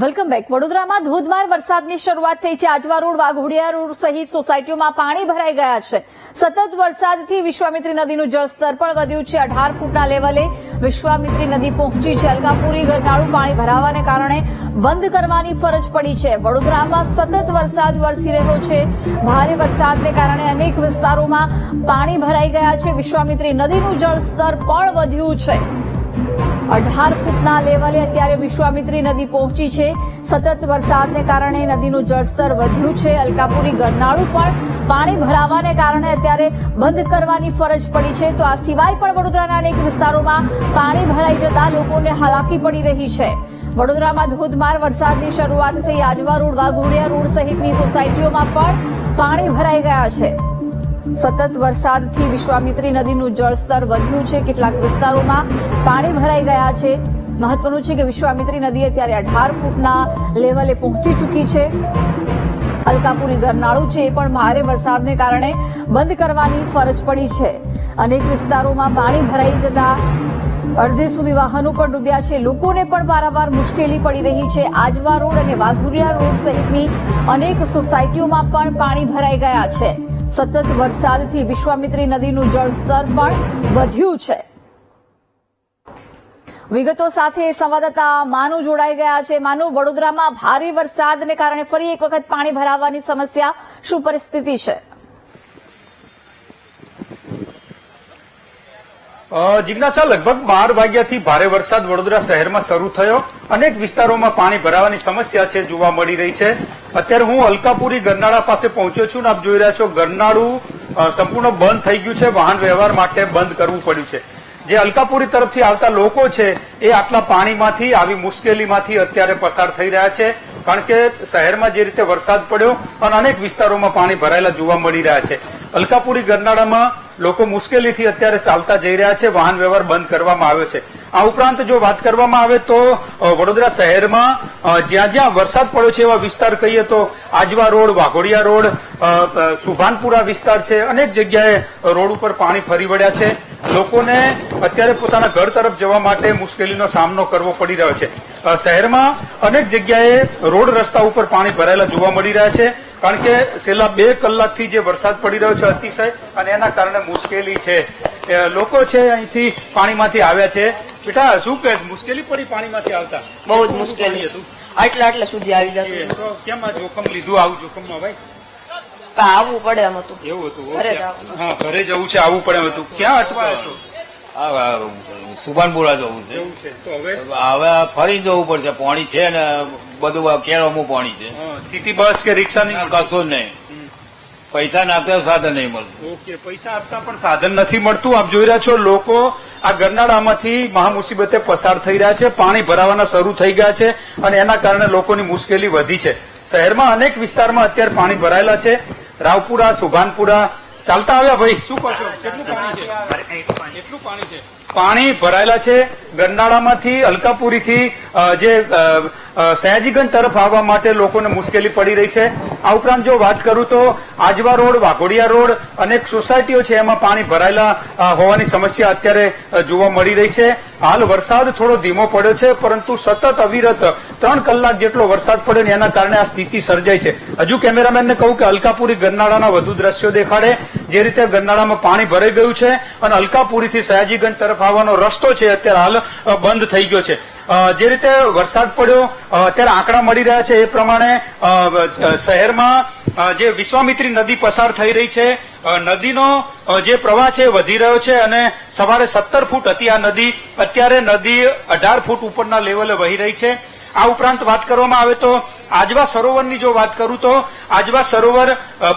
Welcome back. વડોદરામાં ધોધમાર વરસાદની શરૂઆત થઈ છે। આજવા રોડ, વાઘોડિયા રોડ સહિત સોસાયટીઓમાં પાણી ભરાઈ ગયા છે। સતત વરસાદથી વિશ્વામિત્રી નદીનું જળસ્તર પણ વધ્યું છે। 18 ફૂટના લેવલે વિશ્વામિત્રી નદી પહોંચી છે। અલકાપુરી ગરનાળું પાણી ભરાવાને કારણે બંધ કરવાની ફરજ પડી છે। વડોદરામાં સતત વરસાદ વરસી રહ્યો છે। ભારે વરસાદને કારણે અનેક વિસ્તારોમાં પાણી ભરાઈ ગયા છે। વિશ્વામિત્રી નદીનું જળસ્તર પણ વધ્યું છે। 18 ફૂટના લેવલે અત્યારે વિશ્વામિત્રી નદી પહોંચી છે। સતત વરસાદને કારણે નદીનું જળસ્તર વધ્યું છે। અલકાપુરી ગરનાળું પણ પાણી ભરાવાને કારણે અત્યારે બંધ કરવાની ફરજ પડી છે। તો આ સિવાય પણ વડોદરાના અનેક વિસ્તારોમાં પાણી ભરાઈ જતા લોકોને હાલાકી પડી રહી છે। વડોદરામાં ધોધમાર વરસાદની શરૂઆત થઈ। આજવા રોડ, વાઘોડિયા રોડ સહિતની સોસાયટીઓમાં પણ પાણી ભરાઈ ગયા છે। સતત વરસાદથી વિશ્વામિત્રી નદીનું જળસ્તર વધ્યું છે। કેટલાક વિસ્તારોમાં પાણી ભરાઈ ગયા છે। મહત્વનું છે કે વિશ્વામિત્રી નદી અત્યારે 18 ફૂટના લેવલે પહોંચી ચૂકી છે। અલકાપુરી ગરનાળું છે એ પણ ભારે વરસાદને કારણે બંધ કરવાની ફરજ પડી છે। અનેક વિસ્તારોમાં પાણી ભરાઈ જતા અડધે સુધી વાહનો પણ ડૂબ્યા છે। લોકોને પણ વારંવાર મુશ્કેલી પડી રહી છે। આજવા રોડ અને વાઘોડિયા રોડ સહિતની અનેક સોસાયટીઓમાં પણ પાણી ભરાઈ ગયા છે। સતત વરસાદથી વિશ્વામિત્રી નદીનું જળસ્તર પણ વધ્યું છે। વિગતો સાથે સંવાદદાતા માનુ જોડાઈ ગયા છે। માનુ, વડોદરામાં ભારે વરસાદને કારણે ફરી એક વખત પાણી ભરાવાની સમસ્યા, શું પરિસ્થિતિ છે? જિજ્ઞાસા, લગભગ 12 વાગ્યાથી ભારે વરસાદ વડોદરા શહેરમાં શરૂ થયો। અનેક વિસ્તારોમાં પાણી ભરાવાની સમસ્યા છે જોવા મળી રહી છે। અત્યારે હું અલકાપુરી ગરનાળા પાસે પહોંચ્યો છું ને આપ જોઈ રહ્યા છો ગરનાળું સંપૂર્ણ બંધ થઈ ગયું છે। વાહન વ્યવહાર માટે બંધ કરવું પડ્યું છે। જે અલકાપુરી તરફથી આવતા લોકો છે એ આટલા પાણીમાંથી, આવી મુશ્કેલીમાંથી અત્યારે પસાર થઈ રહ્યા છે। કારણ કે શહેરમાં જે રીતે વરસાદ પડ્યો અને અનેક વિસ્તારોમાં પાણી ભરાયેલા જોવા મળી રહ્યા છે। અલકાપુરી ગરનાળામાં લોકો મુશ્કેલીથી અત્યારે ચાલતા જઈ રહ્યા છે। વાહન વ્યવહાર બંધ કરવામાં આવ્યો છે। આ ઉપરાંત જો વાત કરવામાં આવે તો વડોદરા શહેરમાં જ્યાં જ્યાં વરસાદ પડ્યો છે એવા વિસ્તાર કહીએ તો આજવા રોડ, વાઘોડિયા રોડ, સુભાનપુરા વિસ્તાર છે, અનેક જગ્યાએ રોડ ઉપર પાણી ફરી વળ્યા છે। લોકોને અત્યારે પોતાના ઘર તરફ જવા માટે મુશ્કેલીનો સામનો કરવો પડી રહ્યો છે। શહેરમાં અનેક જગ્યાએ રોડ રસ્તા ઉપર પાણી ભરાયેલા જોવા મળી રહ્યા છે। કારણ કે છેલ્લા 2 કલાકથી જે વરસાદ પડી રહ્યો છે અતિશય, અને એના કારણે મુશ્કેલી છે। લોકો છે અહીંથી પાણીમાંથી આવ્યા છે। બેટા, શું કહે, મુશ્કેલી પડી પાણીમાંથી આવતા? બહુ જ મુશ્કેલી હતું। આટલા સુધી આવી જતું તો કેમ આ જોખમ લીધું? આવું જોખમમાં ભાઈ આવવું પડે એમ હતું। એવું હતું? ઘરે જવાનું। હા, ઘરે જવું છે, આવવું પડે એમ હતું। ક્યાં અટવાયો છો? સુભાનપુરા જવું છે। એવું છે તો હવે હવે ફરી જવું પડશે। પાણી છે ને બધું કેળવવું પાણી છે। સિટી બસ કે રિક્ષા નહીં? કશું જ નહીં। પૈસા નાખતા સાધન નહીં મળતું। ઓકે, પૈસા આપતા પણ સાધન નથી મળતું। આપ જોઈ રહ્યા છો લોકો આ ગરનાળામાંથી મહા મુસીબતે પસાર થઈ રહ્યા છે। પાણી ભરાવાના શરૂ થઈ ગયા છે અને એના કારણે લોકોની મુશ્કેલી વધી છે। શહેરમાં અનેક વિસ્તારમાં અત્યારે પાણી ભરાયેલા છે। રાવપુરા, સુભાનપુરા ચાલતા આવ્યા ભાઈ, શું કહો છો? કેટલું પાણી છે? એટલું પાણી છે? પાણી ભરાયેલા છે ગરનાળામાંથી, અલકાપુરીથી જે સયાજીગંજ તરફ આવવા માટે લોકોને મુશ્કેલી પડી રહી છે। આ ઉપરાંત જો વાત કરું તો આજવા રોડ, વાઘોડિયા રોડ, અનેક સોસાયટીઓ છે એમાં પાણી ભરાયેલા હોવાની સમસ્યા અત્યારે જોવા મળી રહી છે। હાલ વરસાદ થોડો ધીમો પડ્યો છે, પરંતુ સતત અવિરત 3 કલાક જેટલો વરસાદ પડ્યો ને એના કારણે આ સ્થિતિ સર્જાઈ છે। હજુ કેમેરામેનને કહું કે અલકાપુરી ગરનાળાના વધુ દ્રશ્યો દેખાડે। જે રીતે ગરનાળામાં પાણી ભરાઈ ગયું છે અને અલકાપુરીથી સયાજીગંજ તરફ આવવાનો રસ્તો છે અત્યારે હાલ બંધ થઈ ગયો છે। જે રીતે વરસાદ પડ્યો અત્યારે આંકડા મળી રહ્યા છે એ પ્રમાણે શહેરમાં જે વિશ્વામિત્રી નદી પસાર થઈ રહી છે, નદીનો જે પ્રવાહ છે વધી રહ્યો છે અને સવારે 17 ફૂટ હતી આ નદી, અત્યારે નદી 18 ફૂટ ઉપરના લેવલે વહી રહી છે। આ ઉપરાંત વાત કરવામાં આવે તો આજવા સરોવરની જો વાત કરું તો આજવા સરોવર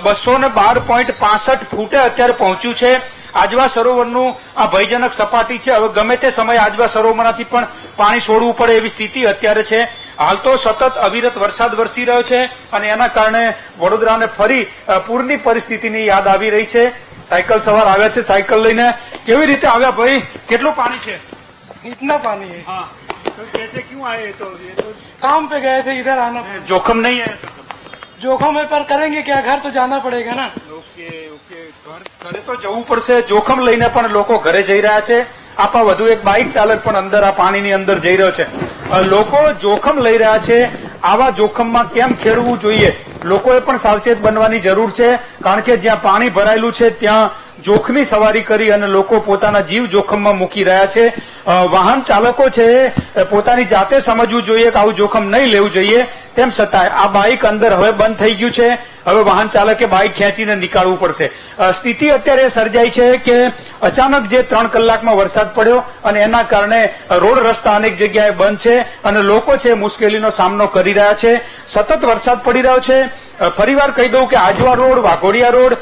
212.65 ફૂટે અત્યારે પહોંચ્યું છે। આજવા સરોવરનું આ ભયજનક સપાટી છે। હવે ગમે તે સમયે આજવા સરોવરમાંથી પણ પાણી છોડવું પડે એવી સ્થિતિ અત્યારે છે। હાલ તો સતત અવિરત વરસાદ વરસી રહ્યો છે અને એના કારણે વડોદરાને ફરી પૂરની પરિસ્થિતિની યાદ આવી રહી છે। સાયકલ સવાર આવ્યા છે, સાયકલ લઈને કેવી રીતે આવ્યા ભાઈ? કેટલું પાણી છે? इतना पानी है। हाँ, तो कैसे क्यों आए? तो ये तो काम पे गए थे, इधर आना पड़ा। जोखम नहीं है? जोखम है पर करेंगे क्या, घर तो जाना पड़ेगा ना। ઓકે ઓકે, ઘરે તો જવું પડશે। જોખમ લઈને પણ લોકો ઘરે જઈ રહ્યા છે। આપા વધુ એક બાઇક ચાલક પણ અંદર આ પાણીની અંદર જઈ રહ્યો છે। લોકો જોખમ લઈ રહ્યા છે। આવા જોખમમાં કેમ ખેડવું જોઈએ? લોકોએ પણ સાવચેત બનવાની જરૂર છે, કારણ કે જ્યાં પાણી ભરાયેલું છે ત્યાં જોખમી સવારી કરી અને લોકો પોતાના જીવ જોખમમાં મૂકી રહ્યા છે. વાહન ચાલકો છે પોતાની જાતે સમજવું જોઈએ કે આવું જોખમ નહીં લેવું જોઈએ. તેમ છતાંય આ બાઇક અંદર હવે બંધ થઈ ગયું છે. હવે વાહન ચાલકે બાઇક ખેંચીને નીકાળવું પડશે. સ્થિતિ અત્યારે સર્જાઈ છે કે અચાનક જે 3 કલાકમાં વરસાદ પડ્યો અને એના કારણે રોડ રસ્તા અનેક જગ્યાએ બંધ છે અને લોકો છે મુશ્કેલીનો સામનો કરી રહ્યા છે. સતત વરસાદ પડી રહ્યો છે. ફરીવાર કહી દઉં કે આજવા રોડ, વાઘોડિયા રોડ,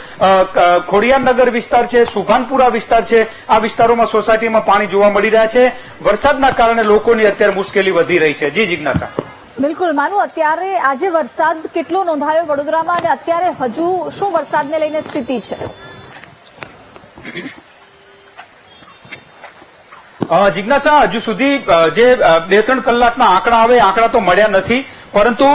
ખોડિયારનગર વિસ્તાર છે, સુભાનપુરા વિસ્તાર છે, આ વિસ્તારોમાં સોસાયટીમાં પાણી જોવા મળી રહ્યા છે. વરસાદના કારણે લોકોની અત્યારે મુશ્કેલી વધી રહી છે. જી જિજ્ઞાસા. બિલકુલ માનું, અત્યારે આજે વરસાદ કેટલો નોંધાયો વડોદરામાં અને અત્યારે હજુ શું વરસાદને લઈને સ્થિતિ છે? જિજ્ઞાસા, હજુ સુધી જે 2-3 કલાકના આંકડા આવે આંકડા તો મળ્યા નથી, પરંતુ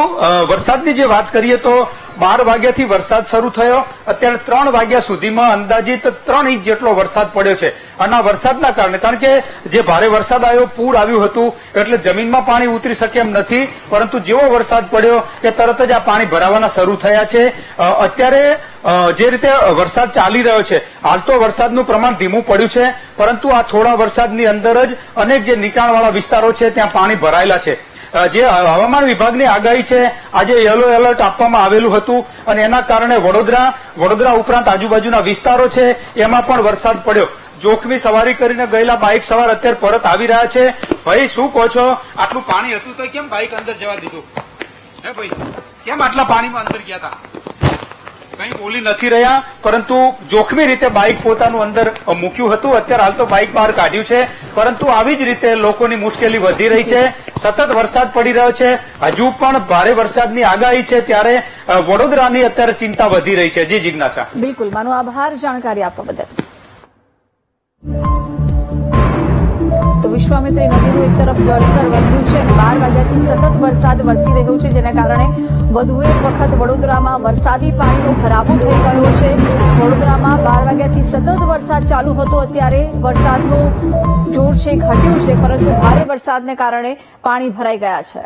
વરસાદની જે વાત કરીએ તો 12 વાગ્યાથી વરસાદ શરૂ થયો. અત્યારે 3 વાગ્યા સુધીમાં અંદાજિત 3 ઇંચ જેટલો વરસાદ પડ્યો છે. અને આ વરસાદના કારણે, કારણ કે જે ભારે વરસાદ આવ્યો, પૂર આવ્યું હતું, એટલે જમીનમાં પાણી ઉતરી શકે એમ નથી, પરંતુ જેવો વરસાદ પડ્યો કે તરત જ આ પાણી ભરાવાના શરૂ થયા છે. અત્યારે જે રીતે વરસાદ ચાલી રહ્યો છે, હાલ તો વરસાદનું પ્રમાણ ધીમું પડ્યું છે, પરંતુ આ થોડા વરસાદની અંદર જ અનેક જે નીચાણવાળા વિસ્તારો છે ત્યાં પાણી ભરાયેલા છે. જે હવામાન વિભાગની આગાહી છે, આજે યલો એલર્ટ આપવામાં આવેલું હતું અને એના કારણે વડોદરા ઉપરાંત આજુબાજુના વિસ્તારો છે એમાં પણ વરસાદ પડ્યો. જોખમી સવારી કરીને ગયેલા બાઇક સવાર અત્યારે પરત આવી રહ્યા છે. ભાઈ, શું કહો છો? આટલું પાણી હતું તો કેમ બાઇક અંદર જવા દીધું? હે ભાઈ, કેમ આટલા પાણીમાં અંદર ગયા હતા? કંઈ બોલી નથી રહ્યા, પરંતુ જોખમી રીતે બાઇક પોતાનું અંદર મૂક્યું હતું. અત્યારે હાલ તો બાઇક બહાર કાઢ્યું છે, પરંતુ આવી જ રીતે લોકોની મુશ્કેલી વધી રહી છે. સતત વરસાદ પડી રહ્યો છે. હજુ પણ ભારે વરસાદની આગાહી છે, ત્યારે વડોદરાની અત્યારે ચિંતા વધી રહી છે. જી જિજ્ઞાસા. બિલકુલ માનો, આભાર જાણકારી આપવા બદલ. તો વિશ્વામિત્રી નદીનું એક તરફ જળસ્તર વધ્યું છે અને 12 વાગ્યાથી સતત વરસાદ વરસી રહ્યો છે, જેના કારણે વધુ એક વખત વડોદરામાં વરસાદી પાણીનો ભરાવો થઈ ગયો છે. વડોદરામાં 12 વાગ્યાથી સતત વરસાદ ચાલુ હતો. અત્યારે વરસાદનું જોર છે ઘટ્યું છે, પરંતુ ભારે વરસાદને કારણે પાણી ભરાઈ ગયા છે.